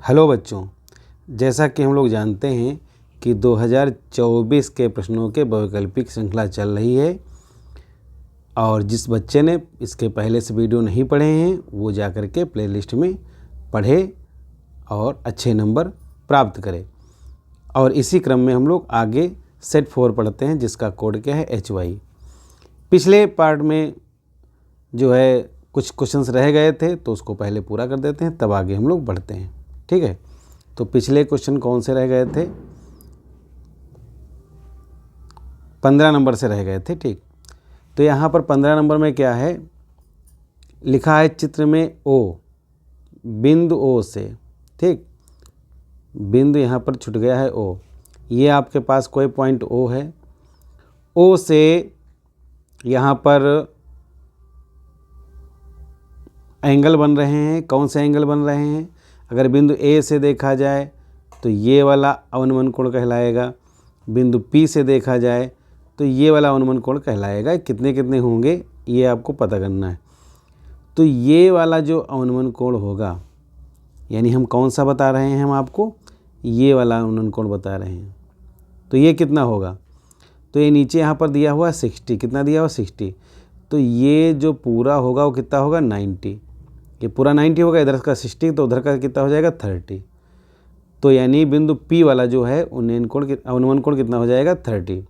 Hello बच्चों, जैसा कि हम लोग जानते हैं कि 2024 के प्रश्नों के वैकल्पिक श्रृंखला चल रही है और जिस बच्चे ने इसके पहले से वीडियो नहीं पढ़े हैं वो जा कर के प्लेलिस्ट में पढ़े और अच्छे नंबर प्राप्त करें। और इसी क्रम में हम लोग आगे सेट 4 पढ़ते हैं जिसका कोड क्या है HY। पिछले पार्ट में जो है कुछ क्वेश्चंस रह गए थे तो उसको पहले पूरा कर देते हैं, तब आगे हम लोग बढ़ते हैं। ठीक है, तो पिछले क्वेश्चन कौन से रह गए थे? 15 नंबर से रह गए थे। ठीक, तो यहाँ पर 15 नंबर में क्या है लिखा है, चित्र में O, बिंदु O से, ठीक, बिंदु यहाँ पर छूट गया है O, ये आपके पास कोई पॉइंट O है, O से यहाँ पर एंगल बन रहे हैं। कौन से एंगल बन रहे हैं? अगर बिंदु A से देखा जाए तो ये वाला अवनमन कोण कहलाएगा, बिंदु P से देखा जाए तो ये वाला अवनमन कोण कहलाएगा। कितने कितने होंगे ये आपको पता करना है। तो ये वाला जो अवनमन कोण होगा, यानी हम कौन सा बता रहे हैं, हम आपको ये वाला अवनमन कोण बता रहे हैं, तो ये कितना होगा? तो ये नीचे यहाँ पर दिया हुआ 60, कितना दिया हुआ 60, तो ये जो पूरा होगा वो कितना होगा 90, ये पूरा 90 होगा, इधर का 60 तो उधर का कितना हो जाएगा 30। तो यानी बिंदु P वाला जो है अवनमन कोण कितना हो जाएगा 30,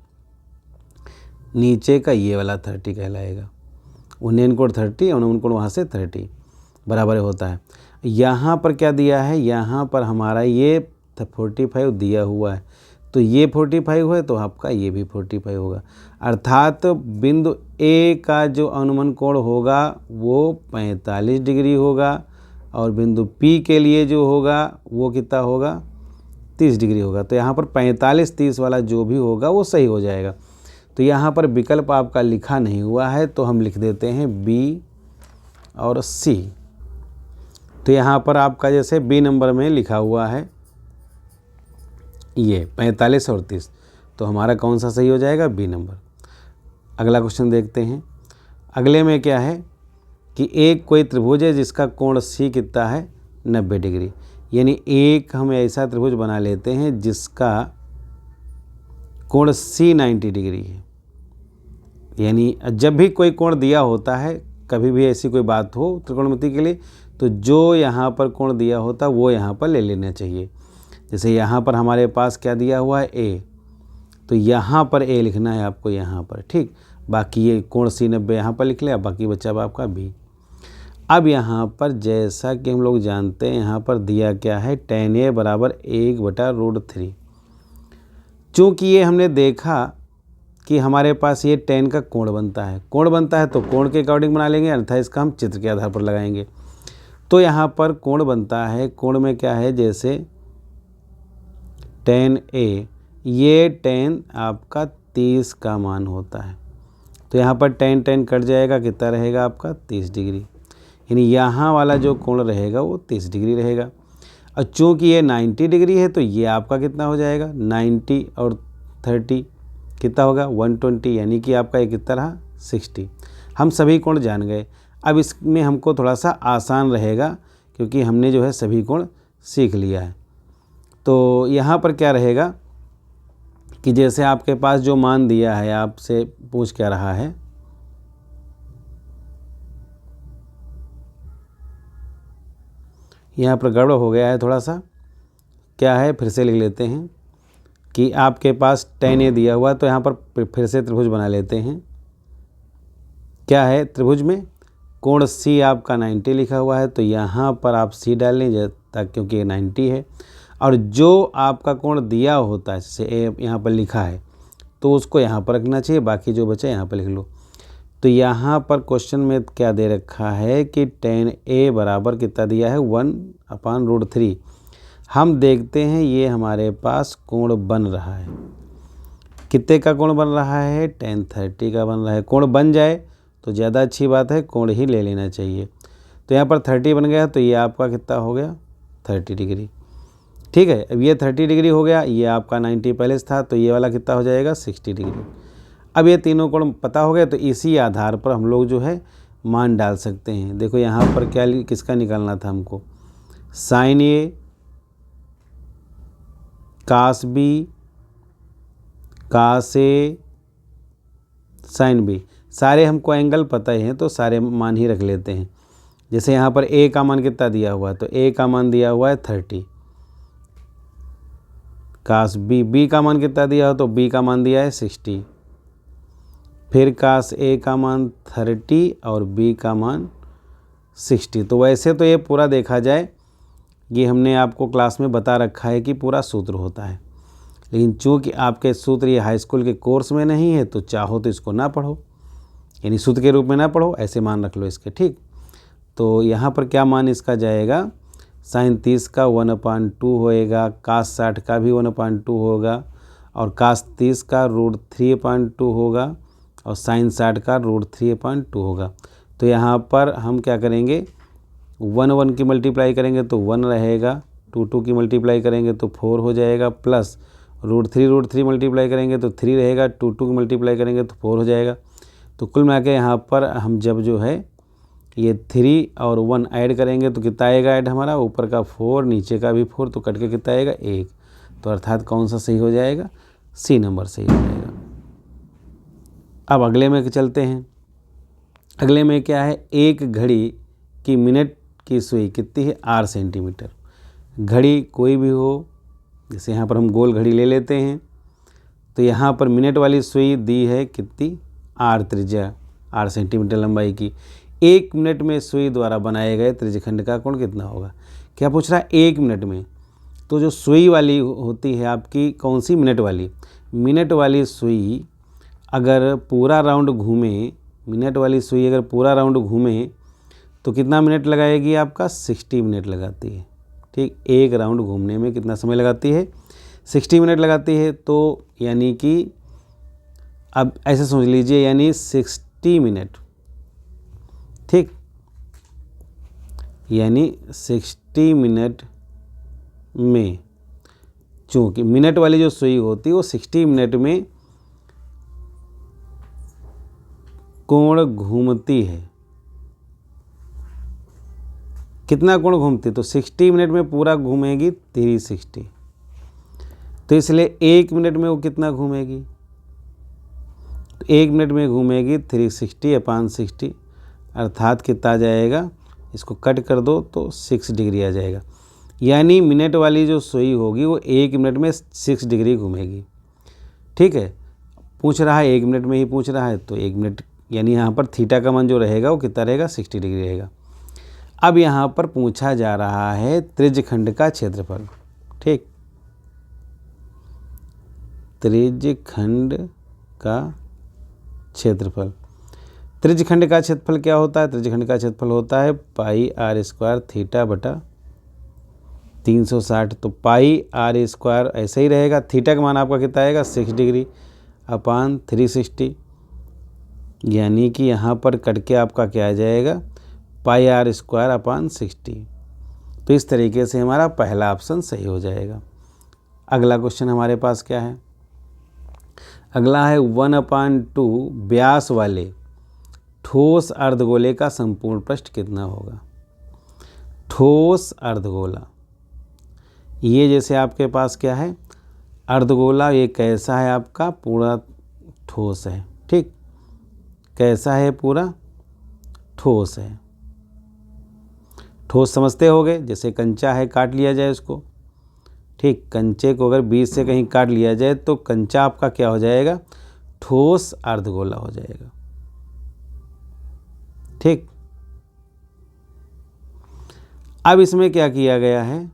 नीचे का ये वाला 30 कहलाएगा। उन्नयन कोण 30, अवनमन कोण वहाँ से 30 बराबर होता है। यहाँ पर क्या दिया है, यहाँ पर हमारा ये 45 दिया हुआ है, तो ये 45 है तो आपका ये भी 45 होगा। अर्थात बिंदु A का जो अवनमन कोण होगा वो 45 डिग्री होगा और बिंदु P के लिए जो होगा वो कितना होगा 30 डिग्री होगा। तो यहाँ पर 45-30 वाला जो भी होगा वो सही हो जाएगा। तो यहाँ पर विकल्प आपका लिखा नहीं हुआ है तो हम लिख देते हैं B और C। तो यहाँ पर आपका जैसे B नंबर में लिखा हुआ है ये 45 और 30, तो हमारा कौन सा सही हो जाएगा? B number. अगला क्वेश्चन देखते हैं। अगले में क्या है कि एक कोई त्रिभुज है जिसका कोण C कितना है 90 डिग्री, यानी एक हम ऐसा त्रिभुज बना लेते हैं जिसका कोण C 90 डिग्री है। यानी जब भी कोई कोण दिया होता है, कभी भी ऐसी कोई बात हो त्रिकोणमिति के लिए, तो जो यहाँ पर कोण दिया होता है वो यहाँ पर ले लेना चाहिए। जैसे यहाँ पर हमारे पास क्या दिया हुआ है A, तो यहाँ पर A लिखना है आपको यहाँ पर, ठीक। बाकी ये कोण C 90 यहाँ पर लिख लिया, बाकी बचा आपका B। अब यहाँ पर जैसा कि हम लोग जानते हैं यहाँ पर दिया क्या है, tan A बराबर 1/√3। चूँकि ये हमने देखा कि हमारे पास ये tan का कोण बनता है, तो कोण के अकॉर्डिंग बना लेंगे, अन्यथा इसका हम चित्र के आधार पर लगाएंगे। तो यहाँ पर कोण बनता है, कोण में क्या है, जैसे tan A, ये tan आपका 30 का मान होता है, तो यहाँ पर tan कट जाएगा, कितना रहेगा आपका 30 डिग्री, यानी यहाँ वाला जो कोण रहेगा वो 30 डिग्री रहेगा। और चूँकि ये 90 डिग्री है तो ये आपका कितना हो जाएगा 90 और 30 कितना होगा 120, यानी कि आपका ये कितना रहा 60। हम सभी कोण जान गए। अब इसमें हमको थोड़ा सा आसान रहेगा क्योंकि हमने जो है सभी कोण सीख लिया है। तो यहाँ पर क्या रहेगा कि जैसे आपके पास जो मान दिया है, आपसे पूछ क्या रहा है, यहाँ पर गड़बड़ हो गया है थोड़ा सा, क्या है फिर से लिख लेते हैं कि आपके पास tan A दिया हुआ है, तो यहाँ पर फिर से त्रिभुज बना लेते हैं। क्या है त्रिभुज में कोण C आपका 90 लिखा हुआ है, तो यहाँ पर आप C डाल लें क्योंकि ये 90 है। और जो आपका कोण दिया होता है, जैसे A यहाँ पर लिखा है तो उसको यहाँ पर रखना चाहिए, बाकी जो बचा यहाँ पर लिख लो। तो यहाँ पर क्वेश्चन में क्या दे रखा है कि tan A बराबर कितना दिया है 1/√3। हम देखते हैं ये हमारे पास कोण बन रहा है, कितने का कोण बन रहा है tan 30 का बन रहा है। कोण बन जाए तो ज़्यादा अच्छी बात है, कोण ही ले लेना चाहिए। तो यहाँ पर 30 बन गया, तो ये आपका कितना हो गया 30 डिग्री, ठीक है। अब ये 30 डिग्री हो गया, ये आपका 90 पहले से था, तो ये वाला कितना हो जाएगा 60 डिग्री। अब ये तीनों कोण पता हो गए, तो इसी आधार पर हम लोग जो है मान डाल सकते हैं। देखो यहाँ पर क्या किसका निकालना था हमको, sin A cos B, cos A, sine B. सारे हमको एंगल पता ही हैं तो सारे मान ही रख लेते हैं। जैसे यहाँ पर ए का मान कितना दिया हुआ है, तो ए का मान दिया हुआ है 30। कास बी, बी का मान कितना दिया हो, तो बी का मान दिया है 60। फिर कास ए का मान 30 और बी का मान 60। तो वैसे तो ये पूरा देखा जाए, ये हमने आपको क्लास में बता रखा है कि पूरा सूत्र होता है, लेकिन चूँकि आपके सूत्र ये हाई स्कूल के कोर्स में नहीं है तो चाहो तो इसको ना पढ़ो, यानी सूत्र के रूप में ना पढ़ो, ऐसे मान रख लो इसके, ठीक। तो यहाँ पर क्या मान इसका जाएगा, साइन 30 का 1/2 होएगा, कास 60 का भी 1/2 होगा, और कास 30 का √3/2 होगा, और साइन 60 का √3/2 होगा। तो यहाँ पर हम क्या करेंगे, 1 की मल्टीप्लाई करेंगे तो 1 रहेगा, 2 की मल्टीप्लाई करेंगे तो 4 हो जाएगा, प्लस √3 मल्टीप्लाई करेंगे तो 3 रहेगा, 2 की मल्टीप्लाई करेंगे तो 4 हो जाएगा। तो कुल मिला के यहाँ पर हम जब जो है ये 3 और 1 ऐड करेंगे तो कितना आएगा ऐड हमारा, ऊपर का 4 नीचे का भी 4, तो कट के कितना आएगा 1। तो अर्थात कौन सा सही हो जाएगा, सी नंबर सही हो जाएगा। अब अगले में चलते हैं। अगले में क्या है, एक घड़ी की मिनट की सुई कितनी है, r सेंटीमीटर। घड़ी कोई भी हो, जैसे यहाँ पर हम गोल घड़ी ले लेते हैं, तो यहाँ पर मिनट वाली सुई दी है कितनी, r त्रिज्या, r सेंटीमीटर लंबाई की। 1 मिनट में सुई द्वारा बनाए गए त्रिज्यखंड का कोण कितना होगा। क्या पूछ रहा है, 1 मिनट में। तो जो सुई वाली होती है आपकी, कौन सी, मिनट वाली। मिनट वाली सुई अगर पूरा राउंड घूमे, मिनट वाली सुई अगर पूरा राउंड घूमे तो कितना मिनट लगाएगी, आपका 60 मिनट लगाती है, ठीक। एक राउंड घूमने में कितना समय लगाती है, 60 मिनट लगाती है। तो यानी कि अब ऐसे समझ लीजिए, यानी 60 मिनट, ठीक, यानी 60 मिनट में, चूँकि मिनट वाली जो सुई होती है वो 60 मिनट में कोण घूमती है। कितना कोण घूमती, तो 60 मिनट में पूरा घूमेगी 360। तो इसलिए 1 मिनट में वो कितना घूमेगी, तो 1 मिनट में घूमेगी 360/60, अर्थात कितना आ जाएगा, इसको कट कर दो तो 6 डिग्री आ जाएगा। यानी मिनट वाली जो सुई होगी वो 1 मिनट में 6 डिग्री घूमेगी, ठीक है। पूछ रहा है 1 मिनट में ही पूछ रहा है, तो 1 मिनट यानी यहाँ पर थीटा का मान जो रहेगा वो कितना रहेगा, 60 डिग्री रहेगा। अब यहाँ पर पूछा जा रहा है त्रिज्यखंड का क्षेत्रफल, ठीक, त्रिज्यखंड का क्षेत्रफल। त्रिज्यखंड का क्षेत्रफल क्या होता है, त्रिज्यखंड का क्षेत्रफल होता है πr² थीटा बटा 360। तो πr² ऐसे ही रहेगा, थीटा का मान आपका कितना आएगा, 6 डिग्री अपान 360, यानी कि यहाँ पर कट के आपका क्या आ जाएगा, πr²/60। तो इस तरीके से हमारा पहला ऑप्शन सही हो जाएगा। अगला क्वेश्चन हमारे पास क्या है, अगला है 1/2 व्यास वाले ठोस अर्धगोले का संपूर्ण पृष्ठ कितना होगा। ठोस अर्धगोला, ये जैसे आपके पास क्या है, अर्धगोला, ये कैसा है आपका, पूरा ठोस है, ठीक, कैसा है, पूरा ठोस है। ठोस समझते होगे, जैसे कंचा है, काट लिया जाए उसको, ठीक, कंचे को अगर बीच से कहीं काट लिया जाए तो कंचा आपका क्या हो जाएगा, ठोस अर्धगोला हो जाएगा, ठीक। अब इसमें क्या किया गया है,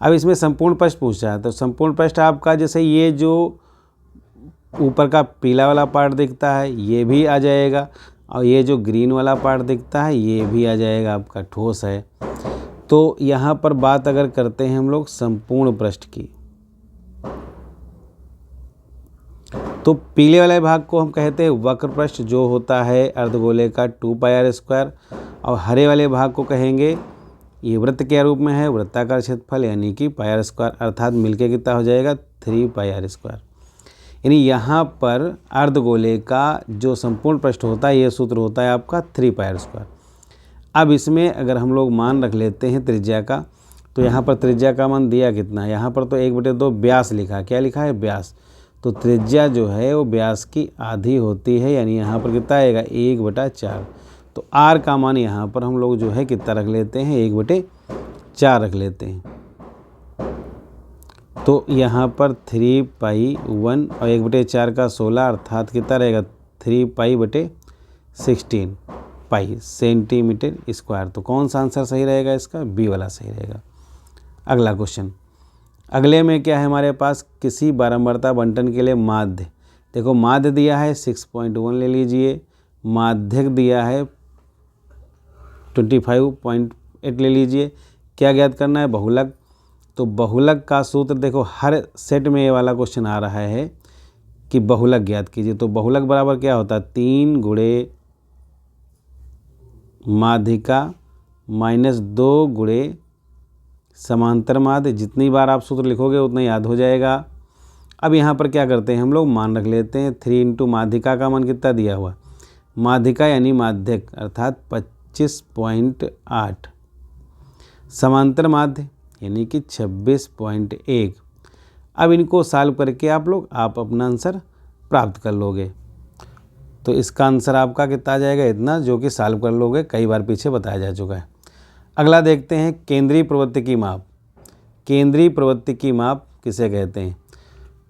अब इसमें संपूर्ण पृष्ठ पूछ रहा है। तो संपूर्ण पृष्ठ आपका, जैसे ये जो ऊपर का पीला वाला पार्ट दिखता है ये भी आ जाएगा, और ये जो ग्रीन वाला पार्ट दिखता है ये भी आ जाएगा, आपका ठोस है। तो यहाँ पर बात अगर करते हैं हम लोग संपूर्ण पृष्ठ की, तो पीले वाले भाग को हम कहते हैं वक्र पृष्ठ, जो होता है अर्धगोले का 2πr², और हरे वाले भाग को कहेंगे, ये वृत्त के रूप में है, वृत्ताकार क्षेत्रफल, यानी कि πr², अर्थात मिलके कितना हो जाएगा, 3πr²। यानी यहाँ पर अर्धगोले का जो संपूर्ण पृष्ठ होता है, ये सूत्र होता है आपका 3πr²। अब इसमें अगर हम लोग मान रख लेते हैं त्रिज्या का, तो यहाँ पर त्रिज्या का मान दिया कितना है, यहाँ पर तो 1/2 व्यास लिखा है, क्या लिखा है व्यास, तो त्रिज्या जो है वो व्यास की आधी होती है, यानी यहाँ पर कितना आएगा 1/4। तो r का मान यहाँ पर हम लोग जो है कितना रख लेते हैं 1/4 रख लेते हैं। तो यहाँ पर 3π1 और 1/4 का 16 अर्थात कितना रहेगा 3π/16 पाई सेंटीमीटर स्क्वायर। तो कौन सा आंसर सही रहेगा इसका, बी वाला सही रहेगा। अगला क्वेश्चन, अगले में क्या है हमारे पास, किसी बारंबारता बंटन के लिए माध्य, देखो माध्य दिया है 6.1 ले लीजिए, माध्यक दिया है 25.8 ले लीजिए। क्या ज्ञात करना है, बहुलक। तो बहुलक का सूत्र देखो हर सेट में ये वाला क्वेश्चन आ रहा है कि बहुलक ज्ञात कीजिए। तो बहुलक बराबर क्या होता है 3 गुणे माध्यिका माइनस 2 गुणे समांतर माध्य। जितनी बार आप सूत्र लिखोगे उतना याद हो जाएगा। अब यहाँ पर क्या करते हैं हम लोग, मान रख लेते हैं 3 इंटू माध्यिका का मान कितना दिया हुआ, माध्यिका यानी माध्यक अर्थात 25.8, समांतर माध्य यानी कि 26.1। अब इनको सॉल्व करके आप अपना आंसर प्राप्त कर लोगे। तो इसका आंसर आपका कितना आ जाएगा, इतना, जो कि सॉल्व कर लोगे, कई बार पीछे बताया जा चुका है। अगला देखते हैं केंद्रीय प्रवृत्ति की माप। केंद्रीय प्रवृत्ति की माप किसे कहते हैं,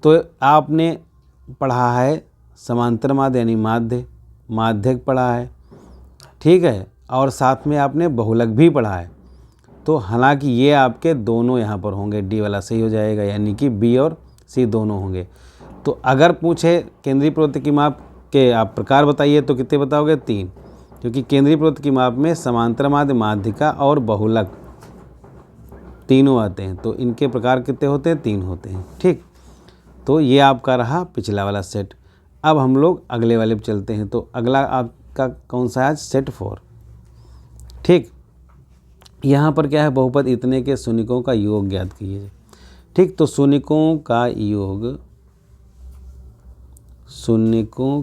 तो आपने पढ़ा है समांतर माध्य यानी माध्य, माध्यक पढ़ा है, ठीक है, और साथ में आपने बहुलक भी पढ़ा है। तो हालांकि ये आपके दोनों यहाँ पर होंगे, डी वाला सही हो जाएगा, यानी कि बी और सी दोनों होंगे। तो अगर पूछे केंद्रीय प्रवृत्ति की माप के आप प्रकार बताइए तो कितने बताओगे, 3, क्योंकि केंद्रीय प्रवृत्ति की माप में समांतर माध्य, माध्यिका और बहुलक तीनों आते हैं। तो इनके प्रकार कितने होते हैं, 3 होते हैं, ठीक। तो ये आपका रहा पिछला वाला सेट। अब हम लोग अगले वाले पे चलते हैं। तो अगला आपका कौन सा है, सेट 4, ठीक। यहाँ पर क्या है, बहुपद इतने के शून्यकों का योग ज्ञात कीजिए, ठीक। तो शून्यकों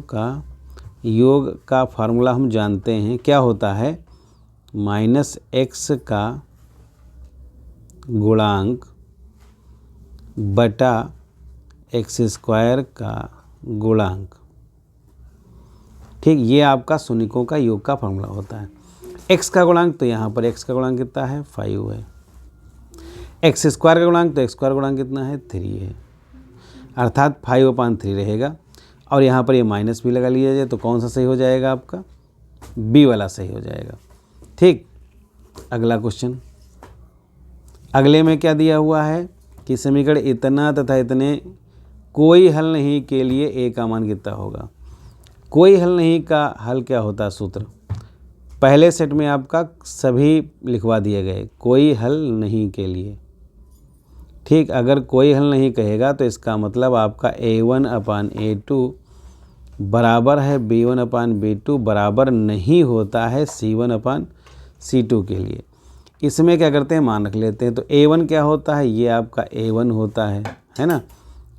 का योग का फार्मूला हम जानते हैं, क्या होता है, -x का गुणांक बटा x² का गुणांक, ठीक। ये आपका शून्यकों का योग का फार्मूला होता है। x का गुणांक, तो यहाँ पर x का गुणांक कितना है, 5 है। x² का गुणांक, तो x² गुणांक कितना है, 3 है, अर्थात 5/3 रहेगा। और यहाँ पर ये माइनस भी लगा लिया जाए तो कौन सा सही हो जाएगा, आपका बी वाला सही हो जाएगा, ठीक। अगला क्वेश्चन, अगले में क्या दिया हुआ है कि समीकरण इतना तथा इतने कोई हल नहीं के लिए ए का मान कितना होगा। कोई हल नहीं का हल क्या होता है, सूत्र पहले सेट में आपका सभी लिखवा दिए गए, कोई हल नहीं के लिए, ठीक। अगर कोई हल नहीं कहेगा तो इसका मतलब आपका A1/A2 बराबर है B1/B2 बराबर नहीं होता है C1/C2 के लिए। इसमें क्या करते हैं, मान रख लेते हैं। तो A1 क्या होता है, ये आपका A1 होता है ना,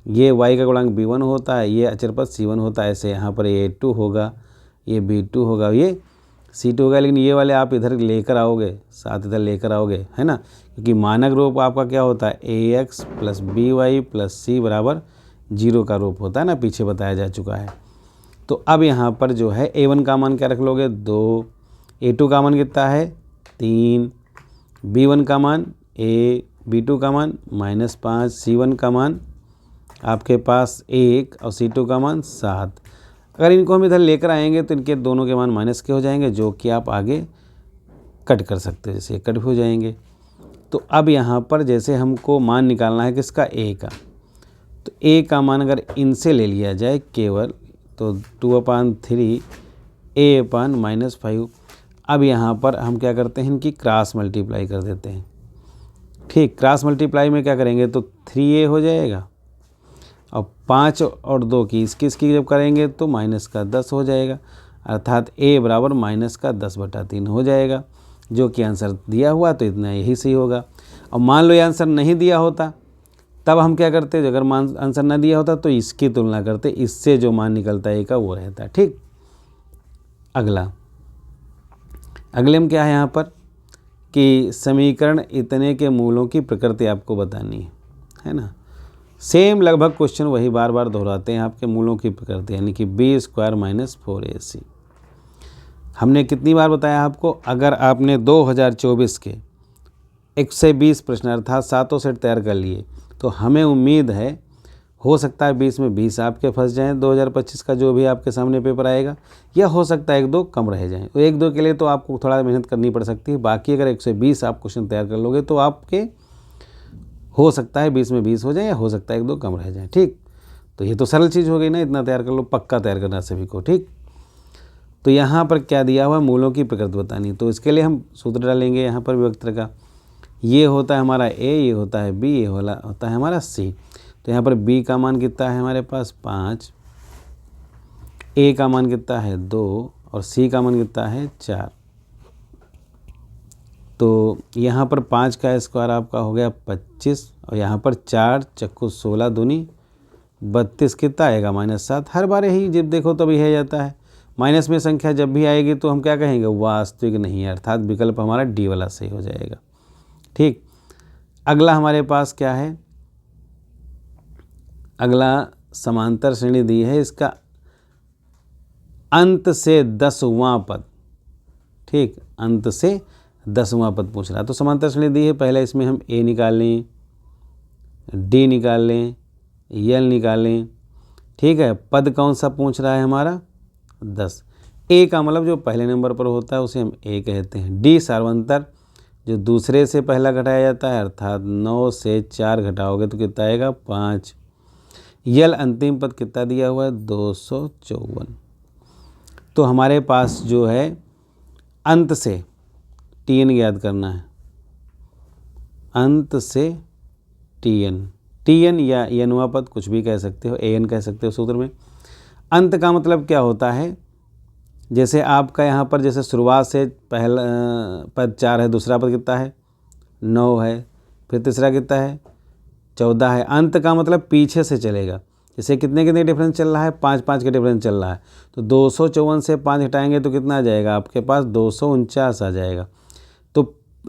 ये y का गुणांक B1 होता है, ये अचर पद C1 होता है। ऐसे यहाँ पर A2 होगा, ये B2 होगा, ये C2 होगा। लेकिन ये वाले आप इधर लेकर आओगे, साथ इधर लेकर आओगे, है ना, क्योंकि मानक रूप आपका क्या होता है, AX + BY + C = 0 का रूप होता है ना, पीछे बताया जा चुका है। तो अब यहाँ पर जो है A1 का मान क्या रख लोगे, 2, A2 का मान कितना है, 3, B1 का मान A, B2 का मान -5, C1 का मान आपके पास 1 और C2 का मान 7। अगर इनको हम इधर लेकर आएंगे तो इनके दोनों के मान माइनस के हो जाएंगे, जो कि आप आगे कट कर सकते हो, जैसे कट भी हो जाएंगे। तो अब यहाँ पर जैसे हमको मान निकालना है किसका, A का। तो A का मान अगर इनसे ले लिया जाए केवल, तो 2/3 A/-5। अब यहाँ पर हम क्या करते हैं, इनकी क्रॉस मल्टीप्लाई कर देते हैं, ठीक। क्रॉस मल्टीप्लाई में क्या करेंगे, तो 3A हो जाएगा, और 5 और 2 की इसकी जब करेंगे तो -10 हो जाएगा, अर्थात A बराबर -10/3 हो जाएगा, जो कि आंसर दिया हुआ। तो इतना यही सही होगा। और मान लो ये आंसर नहीं दिया होता, तब हम क्या करते, अगर आंसर ना दिया होता तो इसकी तुलना करते, इससे जो मान निकलता है A का वो रहता है, ठीक। अगले में क्या है यहाँ पर कि समीकरण इतने के मूलों की प्रकृति आपको बतानी है ना। सेम लगभग क्वेश्चन वही बार बार दोहराते हैं, आपके मूलों की प्रकृति, यानी कि बी स्क्वायर माइनस 4ac। हमने कितनी बार बताया आपको, अगर आपने 2024 के 120 प्रश्न अर्थात 7 सेट तैयार कर लिए तो हमें उम्मीद है, हो सकता है 20 में 20 आपके फंस जाएं 2025 का जो भी आपके सामने पेपर आएगा, या हो सकता है 1-2 कम रह जाएं। तो 1-2 के लिए तो आपको थोड़ा मेहनत करनी पड़ सकती है, बाकी अगर 120 आप क्वेश्चन तैयार कर लोगे तो आपके हो सकता है 20 में 20 हो जाए, या हो सकता है 1-2 कम रह जाएँ। ठीक, तो ये तो सरल चीज़ हो गई ना, इतना तैयार कर लो, पक्का तैयार करना सभी को। ठीक, तो यहाँ पर क्या दिया हुआ, मूलों की प्रकृति बतानी। तो इसके लिए हम सूत्र डालेंगे यहाँ पर विभक्तर का। ये होता है हमारा ए, ये होता है बी, ये होता है हमारा सी। तो यहाँ पर b का मान कितना है हमारे पास 5, a का मान कितना है 2 और c का मान कितना है 4। तो यहाँ पर 5 का स्क्वायर आपका हो गया 25 और यहाँ पर 4 चक्कू 16 दूनी 32, कितना आएगा -7। हर बार यही जब देखो तभी है जाता है। माइनस में संख्या जब भी आएगी तो हम क्या कहेंगे, वास्तविक नहीं है, अर्थात विकल्प हमारा डी वाला सही हो जाएगा। ठीक, अगला हमारे पास क्या है, अगला समांतर श्रेणी दी है, इसका अंत से 10वां पद। ठीक, अंत से 10वां पद पूछ रहा है। तो समांतर श्रेणी दी है, पहले इसमें हम ए निकाल लें, डी निकाल लें, यल निकाल लें। ठीक है, पद कौन सा पूछ रहा है हमारा 10। ए का मतलब जो पहले नंबर पर होता है उसे हम ए कहते हैं। डी सार्वंतर जो दूसरे से पहला घटाया जाता है, अर्थात 9 से 4 घटाओगे तो कितना आएगा 5। यल अंतिम पद कितना दिया हुआ है 254। तो हमारे पास जो है अंत से टी एन याद करना है, अंत से टी एन या एनवा पद कुछ भी कह सकते हो, ए एन कह सकते हो सूत्र में। अंत का मतलब क्या होता है, जैसे आपका यहाँ पर जैसे शुरुआत से पहला पद 4 है, दूसरा पद कितना है 9 है, फिर तीसरा कितना है 14 है। अंत का मतलब पीछे से चलेगा, जैसे कितने डिफरेंस चल रहा है 5-5 के डिफरेंस चल रहा है। तो 254 से 5 हटाएंगे तो कितना आ जाएगा आपके पास 249 आ जाएगा। तो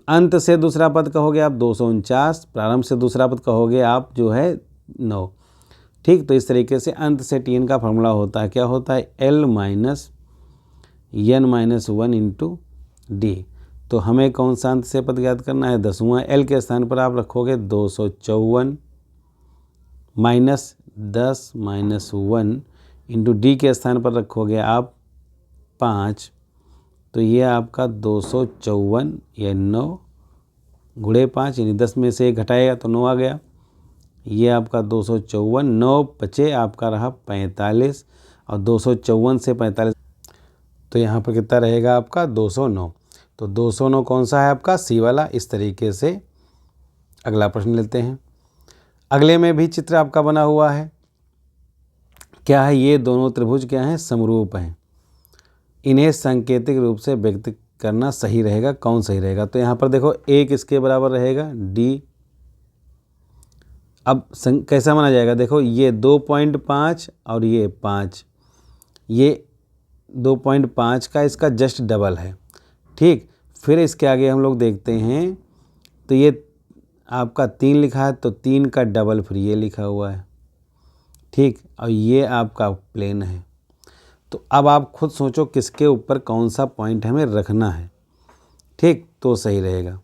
अंत से दूसरा पद कहोगे आप 249, प्रारंभ से दूसरा पद कहोगे आप जो है 9। ठीक, तो इस तरीके से अंत से टी एन का फॉर्मूला होता है, क्या होता है L minus n minus 1 into D. तो हमें कौन सा अंत से पद याद करना है 10वां। L के स्थान पर आप रखोगे 254 माइनस 10 माइनस 1 इंटू डी के स्थान पर रखोगे आप 5। तो ये आपका 254 या 9 गुणे 5 यानी 10 में से 1 घटाएगा तो 9 आ गया। ये आपका 254, 9 बचे आपका रहा 45 और 254 से 45 तो यहाँ पर कितना रहेगा आपका 209। तो 209 कौन सा है आपका सी वाला। इस तरीके से अगला प्रश्न लेते हैं। अगले में भी चित्र आपका बना हुआ है, क्या है, ये दोनों त्रिभुज क्या हैं समरूप हैं, इन्हें सांकेतिक रूप से व्यक्त करना सही रहेगा, कौन सही रहेगा। तो यहाँ पर देखो ए किसके बराबर रहेगा डी। अब कैसा माना जाएगा, देखो ये 2.5 और ये 5, ये 2.5 का इसका जस्ट डबल है। ठीक, फिर इसके आगे हम लोग देखते हैं तो ये आपका 3 लिखा है तो 3 का डबल फिर ये लिखा हुआ है। ठीक, और ये आपका प्लेन है। तो अब आप खुद सोचो किसके ऊपर कौन सा पॉइंट हमें रखना है। ठीक, तो सही रहेगा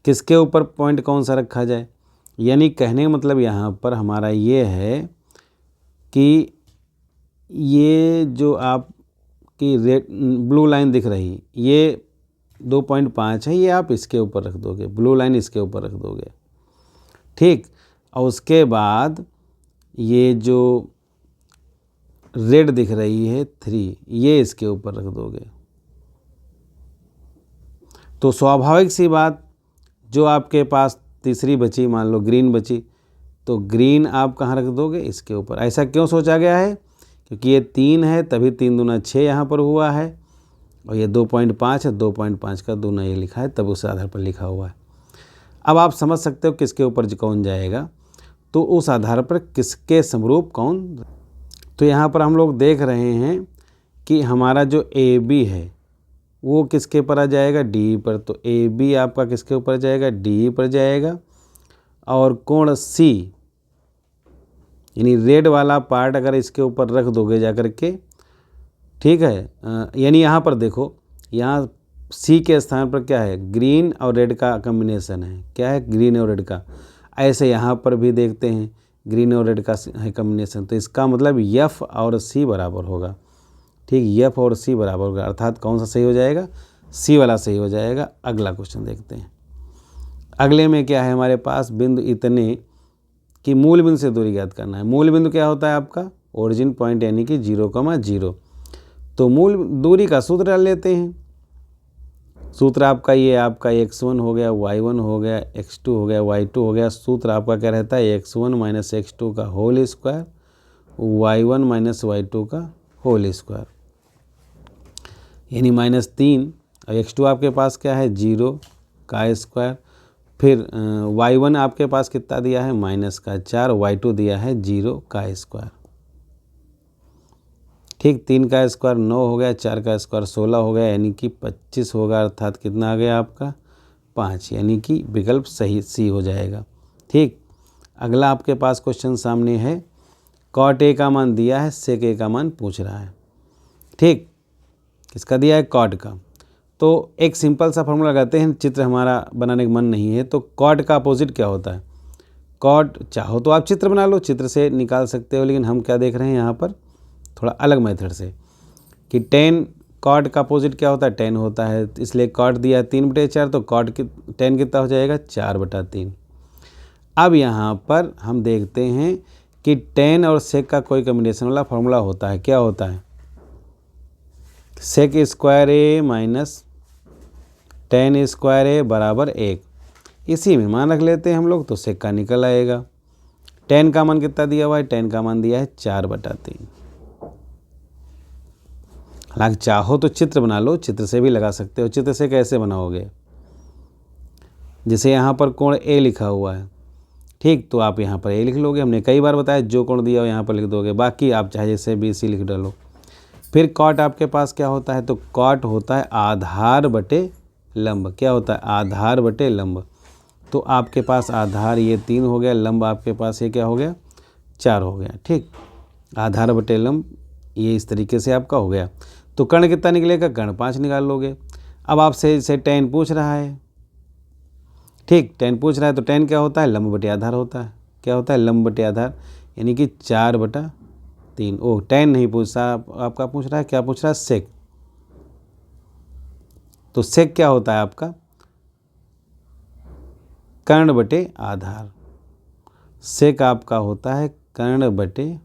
किसके ऊपर पॉइंट कौन सा रखा जाए। यानी कहने का मतलब यहाँ पर हमारा ये है कि ये जो आपकी रेड ब्लू लाइन दिख रही ये 2.5 है, ये आप इसके ऊपर रख दोगे, ब्लू लाइन इसके ऊपर रख दोगे। ठीक, और उसके बाद ये जो रेड दिख रही है 3 ये इसके ऊपर रख दोगे। तो स्वाभाविक सी बात जो आपके पास तीसरी बची, मान लो ग्रीन बची, तो ग्रीन आप कहाँ रख दोगे इसके ऊपर। ऐसा क्यों सोचा गया है, क्योंकि ये 3 है तभी 3 दूना 6 यहाँ पर हुआ है, और ये 2.5 है, 2.5 का दूना ये लिखा है तब उस आधार पर लिखा हुआ है। अब आप समझ सकते हो किसके ऊपर कौन जाएगा, तो उस आधार पर किसके समरूप कौन। तो यहाँ पर हम लोग देख रहे हैं कि हमारा जो ए बी है वो किसके ऊपर आ जाएगा, डी पर। तो ए बी आपका किसके ऊपर जाएगा, डी पर जाएगा। और कोण सी यानी रेड वाला पार्ट अगर इसके ऊपर रख दोगे जा कर के, ठीक है, यानी यहाँ पर देखो, यहाँ सी के स्थान पर क्या है, ग्रीन और रेड का कम्बिनेशन है। क्या है, ग्रीन और रेड का। ऐसे यहाँ पर भी देखते हैं ग्रीन और रेड का है कम्बिनेशन, तो इसका मतलब एफ और सी बराबर होगा। ठीक, एफ और सी बराबर होगा, अर्थात कौन सा सही हो जाएगा, सी वाला सही हो जाएगा। अगला क्वेश्चन देखते हैं। अगले में क्या है हमारे पास, बिंदु इतने कि मूल बिंदु से दूरी ज्ञात करना है। मूल बिंदु क्या होता है आपका, ओरिजिन पॉइंट यानी कि 0,0। तो मूल दूरी का सूत्र डाल लेते हैं। सूत्र आपका ये आपका x1 हो गया, y1 हो गया, x2 हो गया, y2 हो गया। सूत्र आपका क्या रहता है, x1 माइनस x2 का whole square, y1 minus y2 का होल स्क्वायर, यानी -3। और x2 आपके पास क्या है, 0 का स्क्वायर। फिर y1 आपके पास कितना दिया है, -4, y2 दिया है 0 का स्क्वायर। ठीक, 3 का स्क्वायर 9 हो गया, 4 का स्क्वायर 16 हो गया, यानी कि 25 होगा। अर्थात कितना आ गया आपका, 5, यानी कि विकल्प सही सी हो जाएगा। ठीक, अगला आपके पास क्वेश्चन सामने है। कॉट ए का मान दिया है, सेक ए का मान पूछ रहा है। ठीक, किसका दिया है, कॉट का। तो एक सिंपल सा फॉर्मूला लगाते हैं, चित्र हमारा बनाने का मन नहीं है। तो कॉट का अपोजिट क्या होता है, कॉट, चाहो तो आप चित्र बना लो, चित्र से निकाल सकते हो, लेकिन हम क्या देख रहे हैं यहाँ पर थोड़ा अलग मेथड से, कि टेन, कॉट का अपोजिट क्या होता है, टेन होता है। इसलिए कॉट दिया है 3/4, तो कॉट की टेन कितना हो जाएगा, 4/3। अब यहाँ पर हम देखते हैं कि टेन और सेक का कोई कम्बिनेशन वाला फॉर्मूला होता है। क्या होता है, सेक स्क्वायर ए माइनस टेन स्क्वायर ए बराबर 1। इसी में मान रख लेते हैं हम लोग, तो सेक का निकल आएगा। टेन का मान कितना दिया हुआ है, टेन का मान दिया है 4/3। हालांकि चाहो तो चित्र बना लो, चित्र से भी लगा सकते हो। चित्र से कैसे बनाओगे, जैसे यहाँ पर कोण ए लिखा हुआ है, ठीक, तो आप यहाँ पर ए लिख लोगे। हमने कई बार बताया जो कोण दिया हो यहाँ पर लिख दोगे, बाकी आप चाहे जैसे बी सी लिख डालो। फिर कॉट आपके पास क्या होता है, तो कॉट होता है आधार बटे लंब। क्या होता है, आधार बटे लंब। तो आपके पास आधार ये 3 हो गया, लंब आपके पास ये क्या हो गया, 4 हो गया। ठीक, आधार बटे लंब ये इस तरीके से आपका हो गया। तो कर्ण कितना निकलेगा, कर्ण 5 निकाल लोगे। अब आपसे जैसे टेन पूछ रहा है, ठीक, टेन पूछ रहा है, तो टेन क्या होता है, लंब बटे आधार होता है। क्या होता है, लंब बटे आधार, यानी कि 4/3। ओह, टेन नहीं पूछ रहा, आपका पूछ रहा है, क्या पूछ रहा है, सेक। तो सेक क्या होता है आपका, कर्ण बटे आधार। सेक आपका होता है कर्ण बटे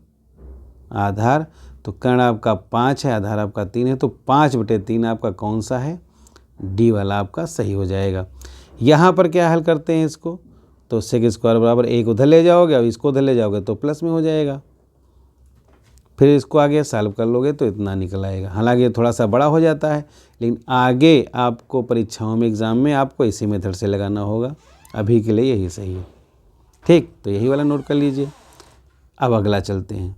आधार। तो कर्ण आपका 5 है, आधार आपका 3 है, तो 5/3 आपका कौन सा है, डी वाला आपका सही हो जाएगा। यहाँ पर क्या हल करते हैं इसको, तो सेक स्क्वायर बराबर 1 उधर ले जाओगे, अब इसको उधर ले जाओगे तो प्लस में हो जाएगा। फिर इसको आगे सॉल्व कर लोगे तो इतना निकल आएगा। हालांकि ये थोड़ा सा बड़ा हो जाता है, लेकिन आगे आपको परीक्षाओं में, एग्ज़ाम में आपको इसी मेथड से लगाना होगा। अभी के लिए यही सही है। ठीक, तो यही वाला नोट कर लीजिए। अब अगला चलते हैं।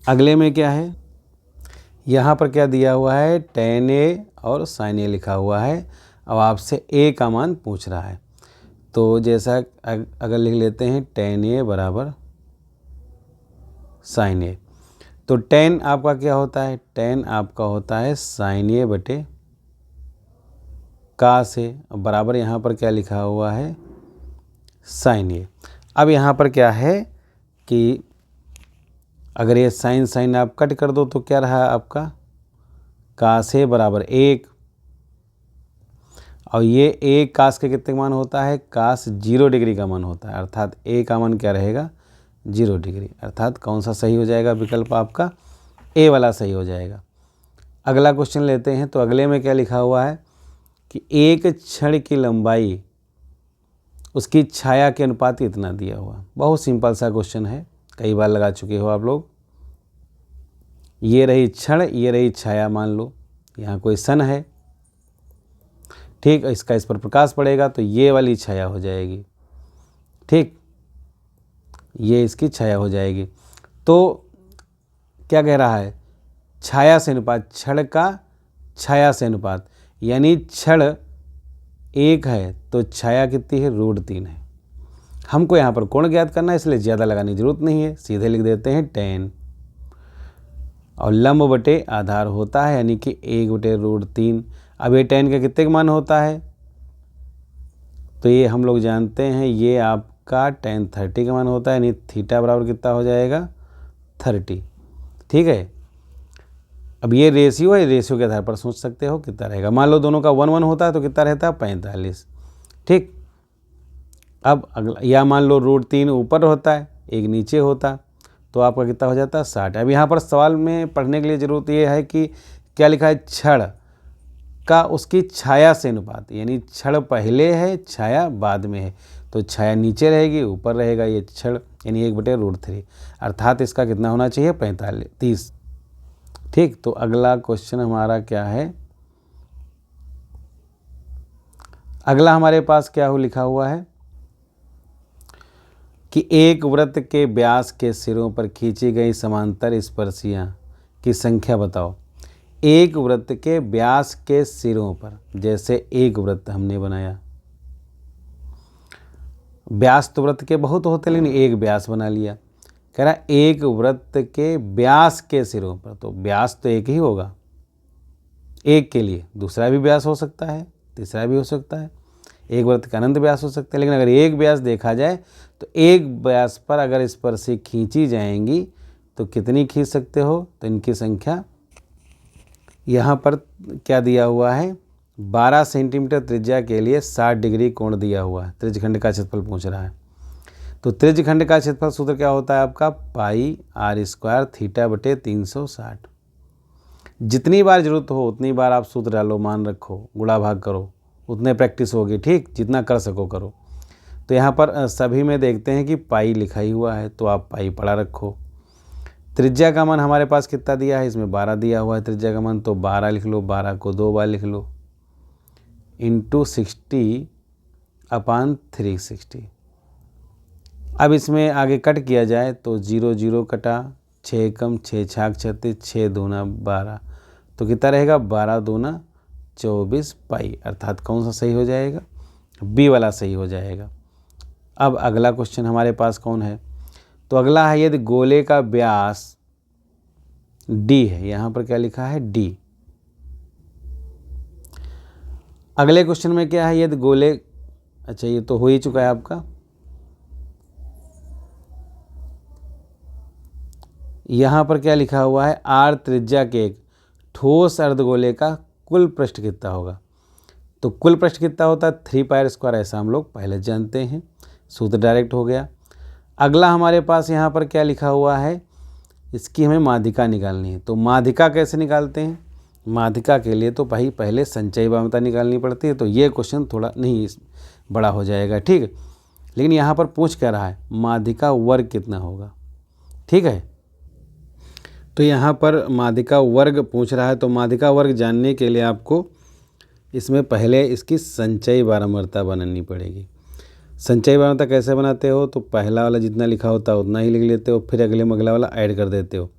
अगले में क्या है, यहाँ पर क्या दिया हुआ है, tan a और sin a लिखा हुआ है। अब आपसे a का मान पूछ रहा है, तो जैसा अगर लिख लेते हैं tan a बराबर sin a। तो tan आपका क्या होता है, tan आपका होता है sin a बटे cos a, बराबर यहाँ पर क्या लिखा हुआ है, sin a। अब यहाँ पर क्या है कि अगर ये साइन आप कट कर दो तो क्या रहा आपका, कास ए बराबर 1। और ये ए कास के कितने मान होता है, कास 0 डिग्री का मान होता है। अर्थात ए का मान क्या रहेगा, 0 डिग्री। अर्थात कौन सा सही हो जाएगा, विकल्प आपका ए वाला सही हो जाएगा। अगला क्वेश्चन लेते हैं। तो अगले में क्या लिखा हुआ है कि एक छड़ की लंबाई उसकी छाया के अनुपात इतना दिया हुआ। बहुत सिंपल सा क्वेश्चन है, कई बार लगा चुके हो आप लोग। ये रही छड़, ये रही छाया, मान लो यहाँ कोई सन है, ठीक, इसका इस पर प्रकाश पड़ेगा तो ये वाली छाया हो जाएगी। ठीक, ये इसकी छाया हो जाएगी। तो क्या कह रहा है, छाया से अनुपात, छड़ का छाया से अनुपात, यानी क्षण 1 है तो छाया कितनी है, √3 है। हमको यहाँ पर कोण ज्ञात करना है, इसलिए ज़्यादा लगाने की जरूरत नहीं है, सीधे लिख देते हैं tan। और लंब बटे आधार होता है, यानी कि 1/√3। अब ये tan का कितने का मान होता है, तो ये हम लोग जानते हैं, ये आपका tan 30 का मान होता है, यानी थीटा बराबर कितना हो जाएगा, 30। ठीक है। अब ये रेशियो है, रेशियो के आधार पर सोच सकते हो कितना रहेगा। मान लो दोनों का 1:1 होता है तो कितना रहता है, 45। ठीक। अब अगला, या मान लो √3 ऊपर होता है, 1 नीचे होता, तो आपका कितना हो जाता है, 60। अब यहाँ पर सवाल में पढ़ने के लिए ज़रूरत ये है कि क्या लिखा है, क्षण का उसकी छाया से अनुपात, यानी क्षण पहले है, छाया बाद में है, तो छाया नीचे रहेगी, ऊपर रहेगा ये क्षण, यानी 1/√3, अर्थात इसका कितना होना चाहिए, 30। ठीक। तो अगला क्वेश्चन हमारा क्या है, अगला हमारे पास क्या लिखा हुआ है कि एक वृत्त के व्यास के सिरों पर खींची गई समांतर स्पर्शियां की संख्या बताओ। एक वृत्त के व्यास के सिरों पर, जैसे एक वृत्त हमने बनाया, व्यास तो वृत्त के बहुत होते लेकिन एक व्यास बना लिया, कह रहा एक वृत्त के व्यास के सिरों पर, तो व्यास तो एक ही होगा, एक के लिए दूसरा भी व्यास हो सकता है, तीसरा भी हो सकता है, एक वृत्त का अनंत व्यास हो सकता है, लेकिन अगर एक व्यास देखा जाए तो एक व्यास पर अगर स्पर्शी खींची जाएंगी तो कितनी खींच सकते हो, तो इनकी संख्या यहाँ पर क्या दिया हुआ है, 12 सेंटीमीटर त्रिज्या के लिए 60 डिग्री कोण दिया हुआ है। त्रिज्यखंड का क्षेत्रफल पूछ रहा है, तो त्रिज्यखंड का क्षेत्रफल सूत्र क्या होता है आपका, πr² θ/360। जितनी बार जरूरत हो उतनी बार आप सूत्र डालो, मान रखो, गुणा भाग करो, उतने प्रैक्टिस होगी। ठीक, जितना कर सको करो। तो यहाँ पर सभी में देखते हैं कि पाई लिखा ही हुआ है, तो आप पाई पढ़ा रखो। त्रिज्या का मान हमारे पास कितना दिया है, इसमें 12 दिया हुआ है त्रिज्या का मान, तो 12 लिख लो, 12 को 2 बार लिख लो, इंटू 60/360। अब इसमें आगे कट किया जाए तो 0 0 कटा, 6 कम 6 छाक 36, 6 दूना 12, तो कितना रहेगा, 12 दूना 24 पाई, अर्थात कौन सा सही हो जाएगा, बी वाला सही हो जाएगा। अब अगला क्वेश्चन हमारे पास कौन है, तो अगला है, यदि गोले का व्यास d है, यहाँ पर क्या लिखा है, d। अगले क्वेश्चन में क्या है, यदि गोले, अच्छा ये तो हो ही चुका है आपका, यहाँ पर क्या लिखा हुआ है, r त्रिज्या के एक ठोस अर्धगोले का कुल पृष्ठ कितना होगा। तो कुल पृष्ठ कितना होता है, 3πr², ऐसा हम लोग पहले जानते हैं, सूत्र डायरेक्ट हो गया। अगला हमारे पास यहाँ पर क्या लिखा हुआ है, इसकी हमें माध्यिका निकालनी है। तो माध्यिका कैसे निकालते हैं, माध्यिका के लिए तो भाई पहले संचयी बाध्यता निकालनी पड़ती है, तो ये क्वेश्चन थोड़ा नहीं बड़ा हो जाएगा। ठीक, लेकिन यहाँ पर पूछ क्या रहा है, माध्यिका वर्ग कितना होगा। ठीक है, तो यहाँ पर माध्यिका वर्ग पूछ रहा है, तो माध्यिका वर्ग जानने के लिए आपको इसमें पहले इसकी संचयी बारंबारता बनानी पड़ेगी। संचयी बारंबारता कैसे बनाते हो, तो पहला वाला जितना लिखा होता है उतना ही लिख लेते हो, फिर अगले में अगला वाला ऐड कर देते हो,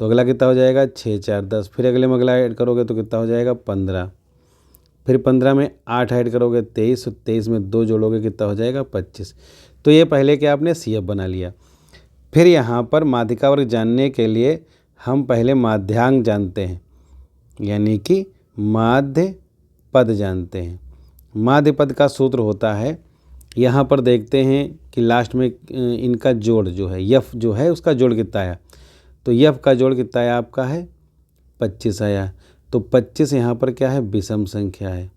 तो अगला कितना हो जाएगा, 6 4 10, फिर अगले में अगला ऐड करोगे तो कितना हो जाएगा, 15, फिर 15 में 8 ऐड करोगे 23, 23 में 2 जोड़ोगे कितना हो जाएगा, 25। तो ये पहले क्या आपने CF बना लिया। फिर यहाँ पर माध्यिका वर्ग जानने के लिए हम पहले माध्यांक जानते हैं, यानी कि माध्य पद जानते हैं। माध्य पद का सूत्र होता है, यहाँ पर देखते हैं कि लास्ट में इनका जोड़ जो है, यफ जो है उसका जोड़ कितना आया, तो यफ का जोड़ कितना आया आपका है, 25 आया। तो 25 यहाँ पर क्या है, विषम संख्या है।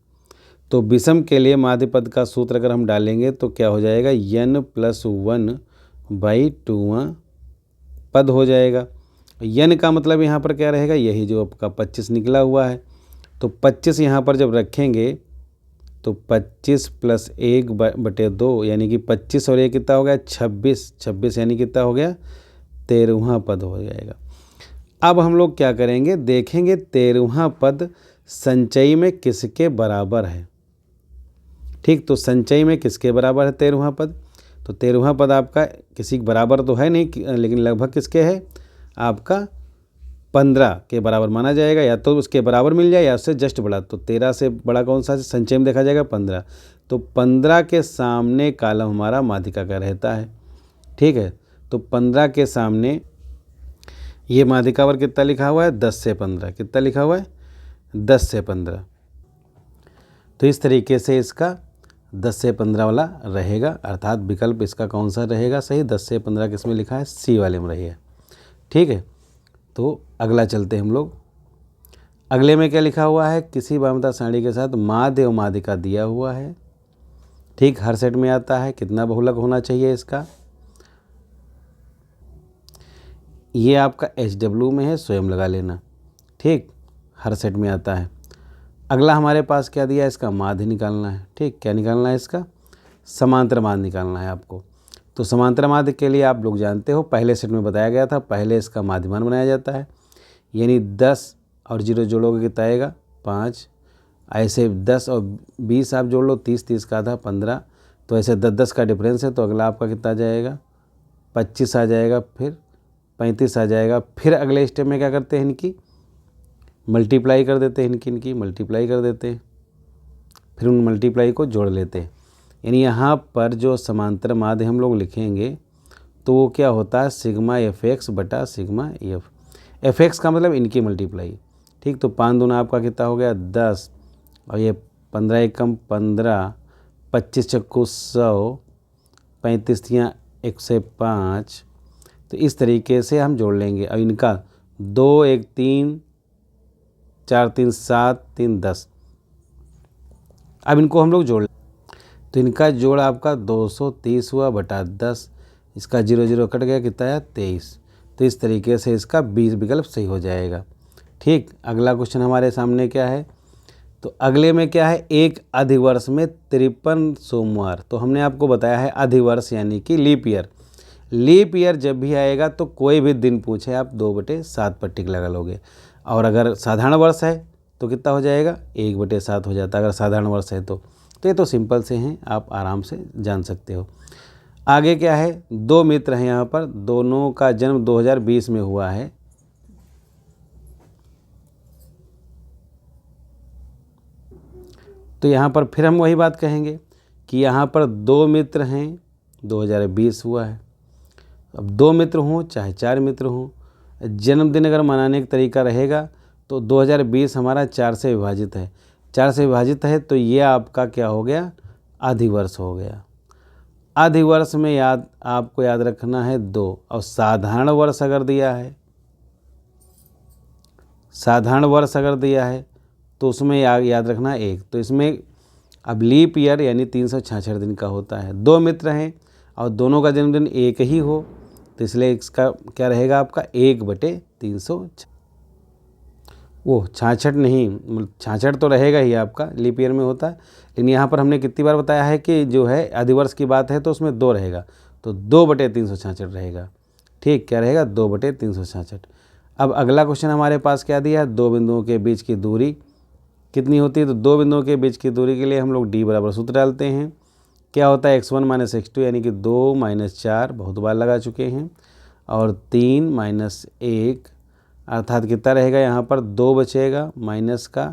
तो विषम के लिए माध्य पद का सूत्र अगर हम डालेंगे तो क्या हो जाएगा, n+1/2 पद हो जाएगा। n का मतलब यहाँ पर क्या रहेगा, यही जो आपका 25 निकला हुआ है। तो 25 यहाँ पर जब रखेंगे तो 25 + 1/2 यानी कि 25 और 1 कितना हो गया, 26, 26 यानी कितना हो गया, 13वां पद हो जाएगा। अब हम लोग क्या करेंगे, देखेंगे 13वां पद संचयी में किसके बराबर है। ठीक, तो संचयी में किसके बराबर है 13वां पद, तो 13वां पद आपका किसी के बराबर तो है नहीं, लेकिन लगभग किसके है, आपका 15 के बराबर माना जाएगा, या तो उसके बराबर मिल जाए या उससे जस्ट बड़ा। तो 13 से बड़ा कौन सा संचय में देखा जाएगा? 15। तो 15 के सामने कॉलम हमारा माध्यिका का रहता है। ठीक है, तो 15 के सामने ये माध्यिका वर्ग कितना लिखा हुआ है? 10 से 15। कितना लिखा हुआ है? 10 से 15। तो इस तरीके से इसका 10 से 15 वाला रहेगा, अर्थात विकल्प इसका कौन सा रहेगा सही? 10 से 15 किसमें लिखा है? सी वाले में रही है। ठीक है, तो अगला चलते हैं हम लोग। अगले में क्या लिखा हुआ है? किसी वामता सारणी के साथ माध्य और माध्यिका दिया हुआ है। ठीक, हर सेट में आता है। कितना बहुलक होना चाहिए इसका? ये आपका HW में है, स्वयं लगा लेना। ठीक, हर सेट में आता है। अगला हमारे पास क्या दिया है? इसका माध्य निकालना है। ठीक, क्या निकालना है इसका? समांतर माध्य निकालना है आपको। तो समांतर माध्य के लिए आप लोग जानते हो, पहले सेट में बताया गया था, पहले इसका माध्यमान बनाया जाता है, यानी 10 और 0 जोड़ोगे कितना आएगा? 5। ऐसे 10 और 20 आप जोड़ लो, 30, 30 का आधा 15। तो ऐसे 10-10 का डिफरेंस है, तो अगला आपका कितना आ जाएगा? 25 आ जाएगा, फिर 35 आ जाएगा। फिर अगले स्टेप में क्या करते हैं? इनकी मल्टीप्लाई कर देते हैं, इनकी मल्टीप्लाई कर देते हैं, फिर उन मल्टीप्लाई को जोड़ लेते हैं। यानी यहाँ पर जो समांतर माध्य हम लोग लिखेंगे तो वो क्या होता है? सिग्मा FX बटा सिग्मा EF। FX का मतलब इनकी मल्टीप्लाई। ठीक, तो 5 दूना आपका कितना हो गया? 10, और ये 15 एकम 15, 25 चक्कू 100, 35 तियाँ 105। तो इस तरीके से हम जोड़ लेंगे। अब इनका 2 1 3 4 3 7 3 10। अब इनको हम लोग जोड़, तो इनका जोड़ आपका 230 हुआ बटा 10। इसका 0 0 कट गया, कितना आया? 23। तो इस तरीके से इसका 20 विकल्प सही हो जाएगा। ठीक, अगला क्वेश्चन हमारे सामने क्या है? तो अगले में क्या है? एक अधिवर्ष में 53 सोमवार। तो हमने आपको बताया है अधिवर्ष यानी कि लीप ईयर। लीप ईयर जब भी आएगा तो कोई भी दिन पूछे आप 2/7 पर टिक लगा लोगे, और अगर साधारण वर्ष है तो कितना हो जाएगा? 1/7 हो जाता है, अगर साधारण वर्ष है तो। ये तो सिंपल से हैं, आप आराम से जान सकते हो। आगे क्या है? 2 मित्र हैं यहाँ पर, दोनों का जन्म 2020 में हुआ है। तो यहाँ पर फिर हम वही बात कहेंगे कि यहाँ पर 2 मित्र हैं, 2020 हुआ है। अब 2 मित्र हों चाहे 4 मित्र हों, जन्मदिन अगर मनाने का तरीका रहेगा तो 2020 हमारा 4 से विभाजित है। 4 से विभाजित है तो ये आपका क्या हो गया? अधिवर्ष हो गया। अधिवर्ष में आपको याद रखना है 2, और साधारण वर्ष अगर दिया है, साधारण वर्ष अगर दिया है तो उसमें याद रखना है 1। तो इसमें अब लीप ईयर यानी 366 दिन का होता है। 2 मित्र हैं और दोनों का जन्मदिन एक ही हो, तो इसलिए इसका क्या रहेगा आपका? 1/366। वो 66 नहीं, 66 तो रहेगा ही आपका, लीप ईयर में होता है। लेकिन यहाँ पर हमने कितनी बार बताया है कि जो है अधिवर्ष की बात है तो उसमें 2 रहेगा, तो 2/366 रहेगा। ठीक, क्या रहेगा? 2/366। अब अगला क्वेश्चन हमारे पास क्या दिया है? 2 बिंदुओं के बीच की दूरी कितनी होती है? तो 2 बिंदुओं के बीच की दूरी के लिए हम लोग D बराबर सूत्र डालते हैं। क्या होता है? x1 - x2 यानी कि 2 - 4, बहुत बार लगा चुके हैं, और 3 - 1, अर्थात कितना रहेगा? यहाँ पर 2 बचेगा माइनस का,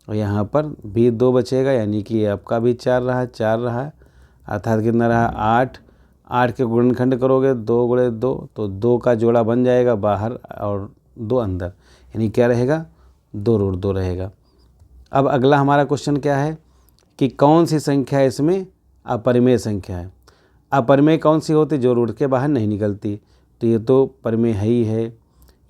और यहाँ पर भी 2 बचेगा, यानी कि आपका भी 4 रहा, 4 रहा, अर्थात कितना रहा? 8। 8 के गुणनखंड करोगे 2 × 2, तो 2 का जोड़ा बन जाएगा बाहर और 2 अंदर, यानी क्या रहेगा? 2√2 रहेगा। अब अगला हमारा क्वेश्चन क्या है कि कौन सी संख्या इसमें अपरिमेय संख्या है? अपरिमेय कौन सी होती? जो रूट के बाहर नहीं निकलती। तो ये तो परिमेय है ही है।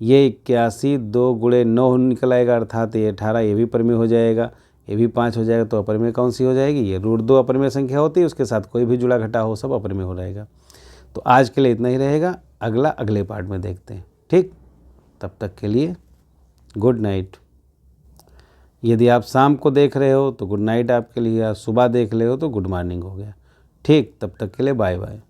ये 81 2 × 9 निकल आएगा, अर्थात ये 18, ये भी परिमेय हो जाएगा, ये भी 5 हो जाएगा। तो अपरिमेय कौन सी हो जाएगी? ये √2 अपरिमेय संख्या होती है, उसके साथ कोई भी जुड़ा घटा हो सब अपरिमेय हो जाएगा। तो आज के लिए इतना ही रहेगा, अगला अगले पार्ट में देखते हैं। ठीक, तब तक के लिए गुड नाइट। यदि आप शाम को देख रहे हो तो गुड नाइट आपके लिए, या सुबह देख रहे हो तो गुड मॉर्निंग हो गया। ठीक, तब तक के लिए बाय बाय।